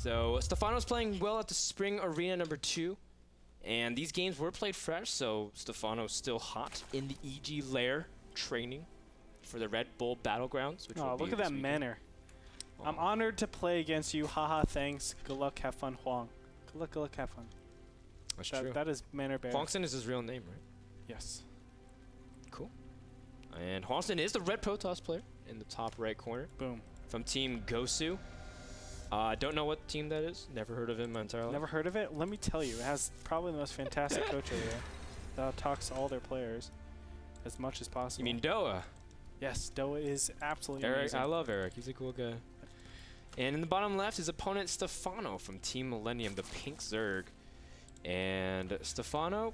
So Stephano's playing well at the Spring Arena #2. And these games were played fresh, so Stephano's still hot in the EG lair training for the Red Bull Battlegrounds. Which will look at that manner. Oh. I'm honored to play against you. Haha, thanks. Good luck, have fun, Hwang. Good luck, have fun. That's true. That is Manor Bear. Hwangsin is his real name, right? Yes. Cool. And Hwangsin is the red Protoss player in the top right corner. Boom. From Team Gosu. Don't know what team that is. Never heard of him my entire life. Never heard of it? Let me tell you, it has probably the most fantastic coach over there that talks to all their players as much as possible. You mean Doa? Yes, Doa is absolutely Eric, amazing. I love Eric. He's a cool guy. And in the bottom left, his opponent Stephano from Team Millennium, the Pink Zerg. And Stephano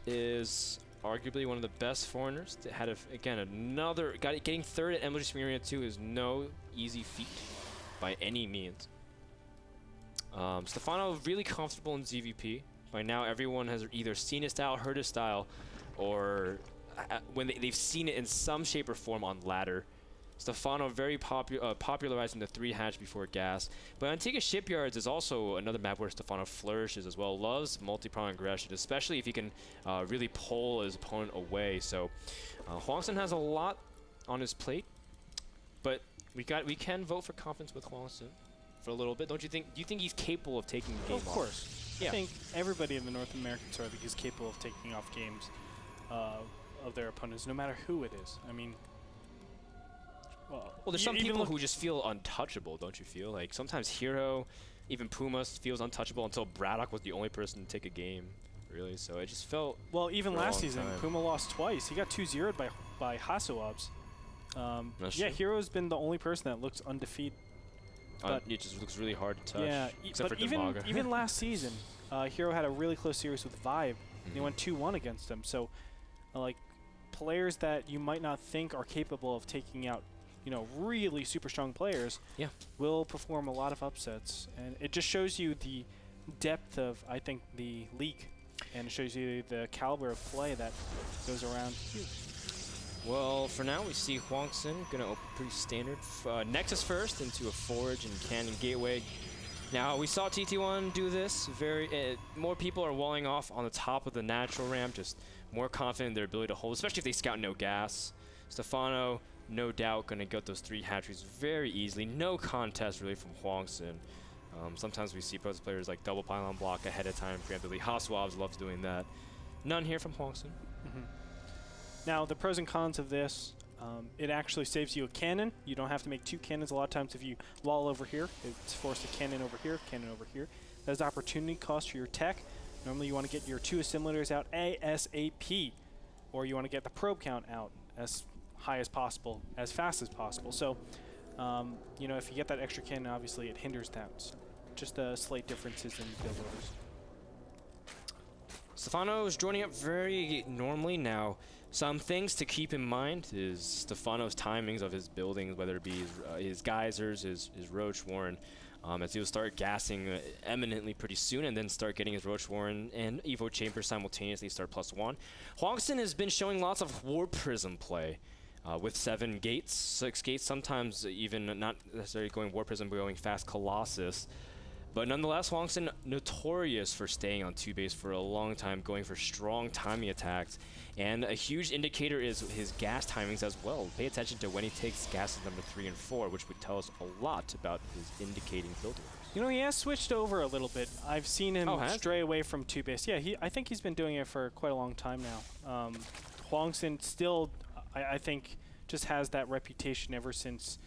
is arguably one of the best foreigners. Had getting third at MLG Spring Arena 2 is no easy feat by any means. Stephano really comfortable in ZVP. By now, everyone has either seen his style, heard his style, or when they've seen it in some shape or form on ladder. Stephano very popularizing the 3 hatch before gas. But Antiga Shipyards is also another map where Stephano flourishes as well. Loves multi-prong aggression, especially if he can really pull his opponent away. So Hwangsin has a lot on his plate, but we can vote for confidence with Hwangsin for a little bit, don't you think? Do you think he's capable of taking the game off? Of course. Yeah. I think everybody in the North American tour is capable of taking off games of their opponents, no matter who it is. I mean, well, there's some people who just feel untouchable, don't you feel? Like sometimes Hero, even Puma feels untouchable until Braddock was the only person to take a game, really. So it just felt. Well, even last season, Puma lost twice. He got 2-0'd by Hasuabs. Yeah, Hero's been the only person that looks undefeated. It just looks really hard to touch. Yeah, except but for even last season, Hero had a really close series with Vibe. And they went 2-1 against him. So, like, players that you might not think are capable of taking out, really super strong players, will perform a lot of upsets. And it just shows you the depth of, I think, the league. And it shows you the caliber of play that goes around here. Well, for now, we see Hwangsin going to open pretty standard. Nexus first into a Forge and Cannon Gateway. Now, we saw TT1 do this. More people are walling off on the top of the natural ramp, just more confident in their ability to hold, especially if they scout no gas. Stephano, no doubt, going to get those 3 hatcheries very easily. No contest, really, from Hwangsin. Sometimes we see Protoss players like double pylon block ahead of time preemptively. Hasuabs loves doing that. None here from Hwangsin. Now, the pros and cons of this, it actually saves you a cannon. You don't have to make 2 cannons. A lot of times if you wall over here, it's forced a cannon over here, cannon over here. That is opportunity cost for your tech. Normally you want to get your 2 assimilators out ASAP, or you want to get the probe count out as high as possible, as fast as possible. So, if you get that extra cannon, obviously it hinders that. So just slight differences in build orders. Stephano is joining up very normally now. Some things to keep in mind is Stephano's timings of his buildings, whether it be his geysers, his Roach Warren, as he'll start gassing eminently pretty soon and then start getting his Roach Warren and Evo Chamber simultaneously start +1. Hwangsin has been showing lots of War Prism play with 7 gates, 6 gates, sometimes even not necessarily going War Prism, but going fast Colossus. But nonetheless, Hwangsin notorious for staying on 2 base for a long time, going for strong timing attacks. And a huge indicator is his gas timings as well. Pay attention to when he takes gases number 3 and 4, which would tell us a lot about his indicating build orders. He has switched over a little bit. I've seen him stray away from 2 base. Yeah, I think he's been doing it for quite a long time now. Hwangsin still, I think, just has that reputation ever since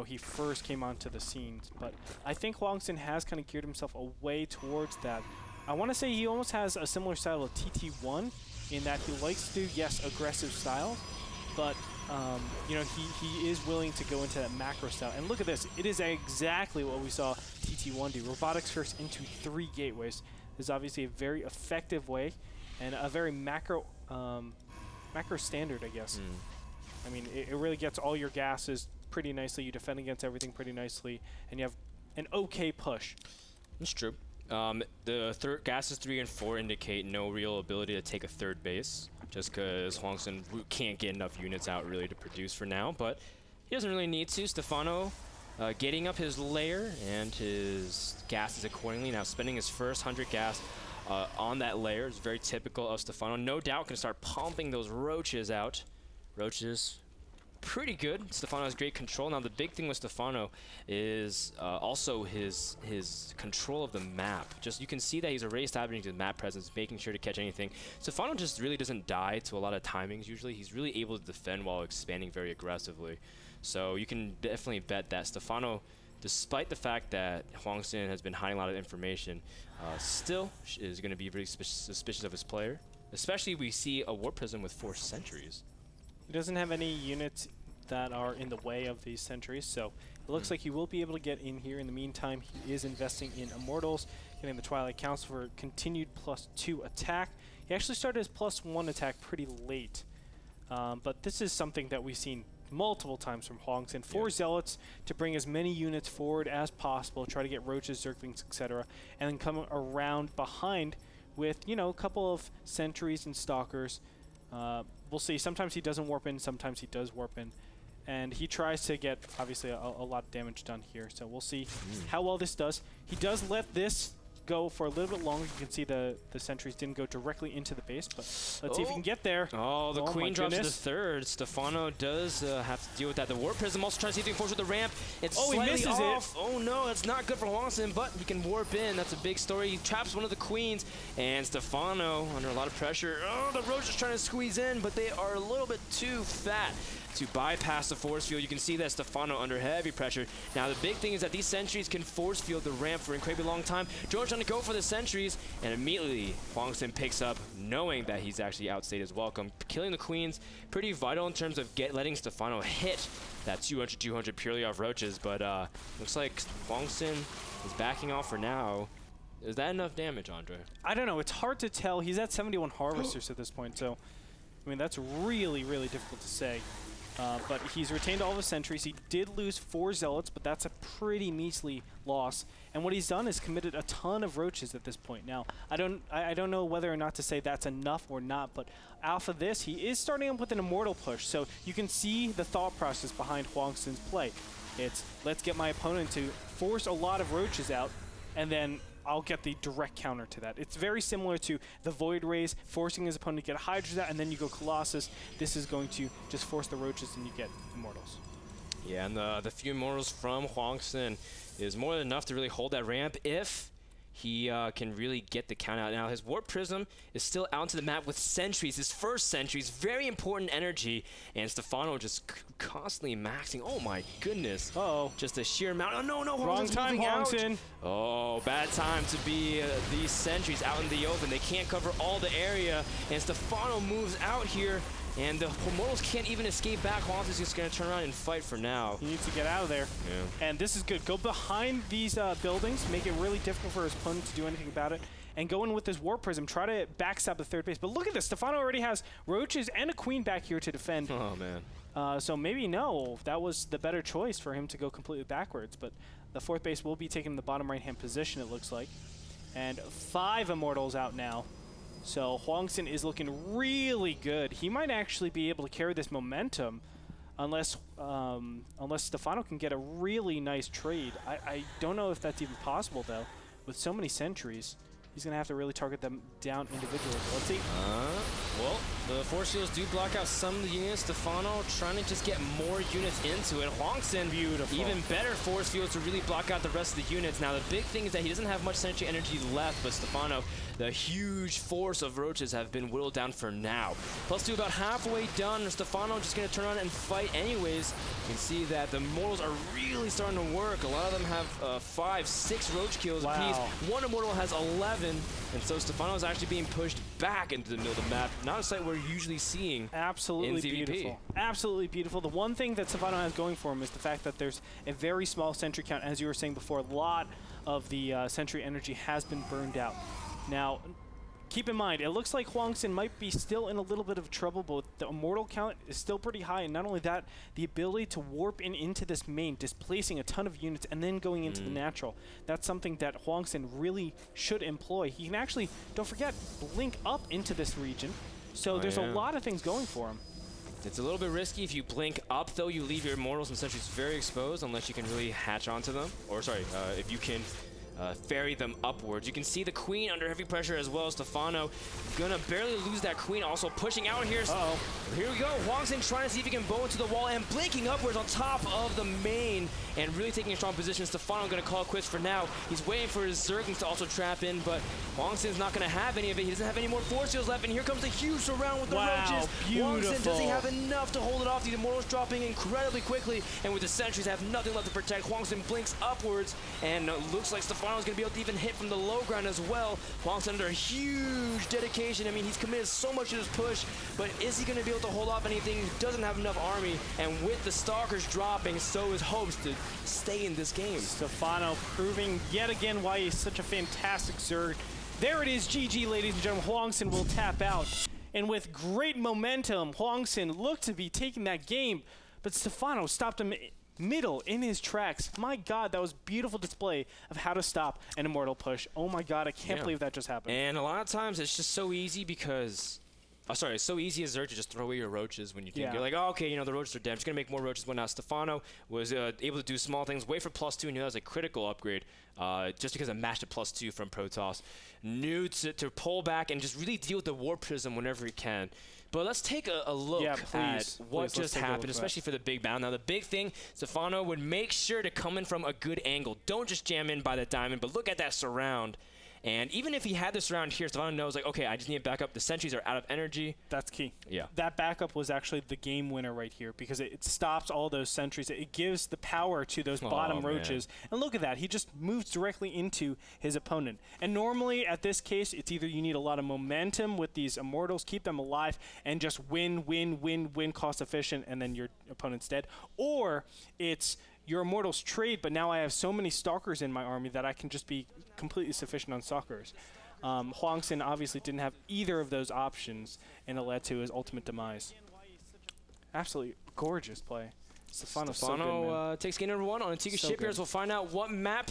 he first came onto the scenes. But I think Hwangsin has kind of geared himself away towards that. I want to say he almost has a similar style to TT1 in that he likes to do, yes, aggressive styles, but he is willing to go into that macro style. And look at this. It is exactly what we saw TT1 do. Robotics first into 3 gateways. This is obviously a very effective way and a very macro standard, I guess. I mean, it really gets all your gases pretty nicely. You defend against everything pretty nicely, and you have an okay push. That's true. The gases 3 and 4 indicate no real ability to take a 3rd base, just because Hwangsin can't get enough units out really to produce for now, but he doesn't really need to. Stephano getting up his layer and his gases accordingly. Now spending his first 100 gas on that layer is very typical of Stephano. No doubt can start pumping those roaches out. Roaches, pretty good. Stephano has great control. Now the big thing with Stephano is also his control of the map. Just you can see that he's already establishing his map presence, making sure to catch anything. Stephano just really doesn't die to a lot of timings usually. He's really able to defend while expanding very aggressively. So you can definitely bet that Stephano, despite the fact that Hwangsin has been hiding a lot of information, still is going to be very suspicious of his player. Especially we see a Warp Prism with 4 sentries. He doesn't have any units that are in the way of these sentries, so it looks like he will be able to get in here. In the meantime, he is investing in Immortals, getting the Twilight Council for continued +2 attack. He actually started his +1 attack pretty late, but this is something that we've seen multiple times from Hwangsin. 4 Zealots to bring as many units forward as possible, try to get Roaches, Zerglings, etc., and then come around behind with, you know, a couple of sentries and stalkers. We'll see. Sometimes he doesn't warp in, sometimes he does warp in. And he tries to get, obviously, a lot of damage done here. So we'll see how well this does. He does let this go for a little bit longer. You can see the sentries didn't go directly into the base, but let's see if he can get there. Oh, the Queen drops to the 3rd. Stephano does have to deal with that. The Warp Prism also trying to see if he can force with the ramp. It's he misses off. Oh no, that's not good for Hwangsin, but he can warp in. That's a big story. He traps one of the Queens, and Stephano under a lot of pressure. Oh, the Roach is trying to squeeze in, but they are a little bit too fat to bypass the force field. You can see that Stephano under heavy pressure. Now the big thing is that these sentries can force field the ramp for an incredibly long time. George trying to go for the sentries, and immediately Hwangsin picks up, knowing that he's actually outstayed his welcome. Killing the Queens, pretty vital in terms of letting Stephano hit that 200 purely off Roaches, but looks like Hwangsin is backing off for now. Is that enough damage, Andre? I don't know. It's hard to tell. He's at 71 Harvesters at this point, so I mean that's really, really difficult to say. But he's retained all of his sentries. He did lose 4 Zealots, but that's a pretty measly loss. And what he's done is committed a ton of Roaches at this point. Now, I don't know whether or not to say that's enough or not, but off of this, he is starting up with an Immortal push. So you can see the thought process behind Hwangsin's play. It's, let's get my opponent to force a lot of Roaches out, and then I'll get the direct counter to that. It's very similar to the Void Rays, forcing his opponent to get Hydras out, and then you go Colossus. This is going to just force the Roaches, and you get Immortals. Yeah, and the few Immortals from Hwangsin is more than enough to really hold that ramp if he can really get the count out. Now, his Warp Prism is still out into the map with sentries. His first sentries, very important energy, and Stephano just constantly maxing. Oh my goodness. Uh-oh. Just a sheer amount. Oh no, wrong time, Hwangsin. Oh, bad time to be these sentries out in the open. They can't cover all the area, and Stephano moves out here. And the Immortals can't even escape back. Hwangsin's just going to turn around and fight for now. He needs to get out of there. Yeah. And this is good. Go behind these buildings, make it really difficult for his opponent to do anything about it, and go in with this Warp Prism. Try to backstab the 3rd base. But look at this. Stephano already has Roaches and a Queen back here to defend. Oh, man. So maybe no, that was the better choice for him to go completely backwards. But the 4th base will be taken in the bottom right-hand position, it looks like. And 5 Immortals out now. So Hwangsin is looking really good. He might actually be able to carry this momentum unless Stephano can get a really nice trade. I don't know if that's even possible, though. With so many sentries, he's going to have to really target them down individually. Let's see. Well, the force fields do block out some of the units. Stephano trying to just get more units into it. Hwangsin, beautiful. Even better force fields to really block out the rest of the units. Now, the big thing is that he doesn't have much sentry energy left, but Stephano, the huge force of Roaches have been whittled down for now. +2 about halfway done. Stephano just going to turn on and fight anyways. You can see that the Immortals are really starting to work. A lot of them have 5, 6 Roach kills apiece. One Immortal has 11, and so Stephano is actually being pushed back into the middle of the map. Not a sight we're usually seeing. Absolutely in beautiful. Absolutely beautiful. The one thing that Stephano has going for him is the fact that there's a very small sentry count. As you were saying before, a lot of the sentry energy has been burned out. Now, keep in mind, it looks like Hwangsin might be still in a little bit of trouble, but the Immortal count is still pretty high. And not only that, the ability to warp into this main, displacing a ton of units, and then going into the natural. That's something that Hwangsin really should employ. He can actually, don't forget, blink up into this region. So there's a lot of things going for him. It's a little bit risky. If you blink up, though, you leave your immortals and sentries very exposed unless you can really hatch onto them. Or, sorry, if you can ferry them upwards. You can see the queen under heavy pressure as well. Stephano gonna barely lose that queen. Also pushing out here. Uh-oh. Here we go. Hwangsin trying to see if he can bow into the wall and blinking upwards on top of the main and really taking a strong position. Stephano gonna call quits for now. He's waiting for his Zerglings to also trap in, but Hwangsin's not gonna have any of it. He doesn't have any more force fields left, and here comes a huge surround with the roaches. Beautiful. Hwangsin, does he have enough to hold it off? The immortals dropping incredibly quickly, and with the sentries have nothing left to protect. Hwangsin blinks upwards, and looks like Stephano's gonna be able to even hit from the low ground as well. Hwangsin under huge dedication. I mean, he's committed so much to this push, but is he going to be able to hold off anything? He doesn't have enough army, and with the Stalkers dropping, so is hopes to stay in this game. Stephano proving yet again why he's such a fantastic Zerg. There it is, GG, ladies and gentlemen. Hwangsin will tap out. And with great momentum, Hwangsin looked to be taking that game, but Stephano stopped him middle in his tracks. My God, that was beautiful display of how to stop an immortal push. Oh my God, I can't believe that just happened. And a lot of times it's just so easy because, it's so easy as Zerg to just throw away your roaches when you think you're like, oh, okay, you know, the roaches are dead. I'm just gonna make more roaches. When now Stephano was able to do small things, wait for +2, and knew that was a critical upgrade. Just because I matched a +2 from Protoss, knew to pull back and just really deal with the Warp Prism whenever he can. But let's take a look at what just happened, especially for the big battle. Now, the big thing, Stephano would make sure to come in from a good angle. Don't just jam in by the diamond, but look at that surround. And even if he had this surround here, Stephano knows, like, okay, I just need to back up. The sentries are out of energy. That's key. Yeah. That backup was actually the game winner right here because it stops all those sentries. It gives the power to those bottom roaches. And look at that. He just moves directly into his opponent. And normally, at this case, it's either you need a lot of momentum with these immortals, keep them alive, and just win, cost efficient, and then your opponent's dead. Or it's your immortals trade, but now I have so many stalkers in my army that I can just be completely sufficient on stalkers. Hwangsin obviously didn't have either of those options, and it led to his ultimate demise. Absolutely gorgeous play. Stephano so good, takes game number 1 on Antiga Shipyards. We'll find out what map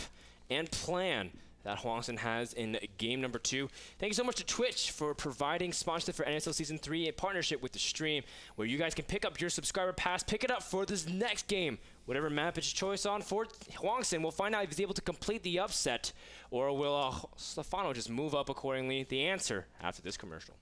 and plan that Hwangsin has in game number 2. Thank you so much to Twitch for providing sponsorship for NASL Season 3 in partnership with the stream, where you guys can pick up your subscriber pass, pick it up for this next game. Whatever map it's choice on for Hwangsin, we'll find out if he's able to complete the upset, or will Stephano just move up accordingly. The answer after this commercial.